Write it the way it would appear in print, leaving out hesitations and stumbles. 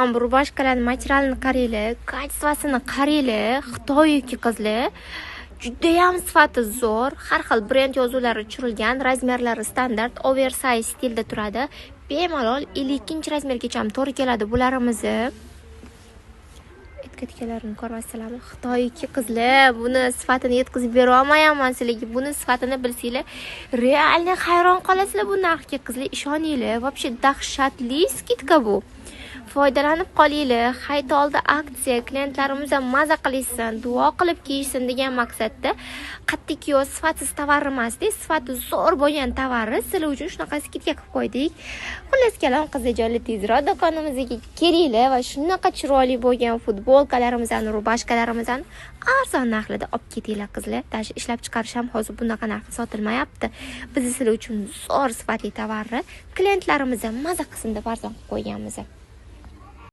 Rubashkalarning materialini qaranglar, kачествосini qaranglar. Xitoyki qizlar juda ham sifati zo'r, har xil brend yozuvlari tushirilgan, razmerlari standart, oversize stilda turadi. Bemalol 52-razmergacha ham to'g'ri keladi bularimiz. Etiketkalarni ko'rmasizlarmi? Xitoyki qizlar, buni sifatini yetkazib bera olmayman sizlarga. Buni sifatini bilsanglar, realni hayron qolasizlar bu narxga qizlar, ishoninglar. Вообще dahshatli skitka bu. Foydalanib qolinglar. Hayit oldi aksiya, klientlarimiz ham maza qilishsin, duo qilib kiyishsin degan maqsadda qattiq yo sifatsiz tovar emasdi, sifati zo'r bo'lgan tovarni sizlar uchun shunaqa skitka qilib qo'ydik. Xullas kalom qizlarjonlar, tezroq do'konimizga kelinglar va shunaqa chiroyli bo'lgan futbolkalarimizni, rubashkalarimizni arzon narxlarda olib ketinglar qizlar. Даже ishlab chiqarish ham hozir bunaqa narxda sotilmayapti. Biz sizlar uchun zo'r sifatli tovarni klientlarimiz maza qilsin deb arzon qilib qo'yganmiz.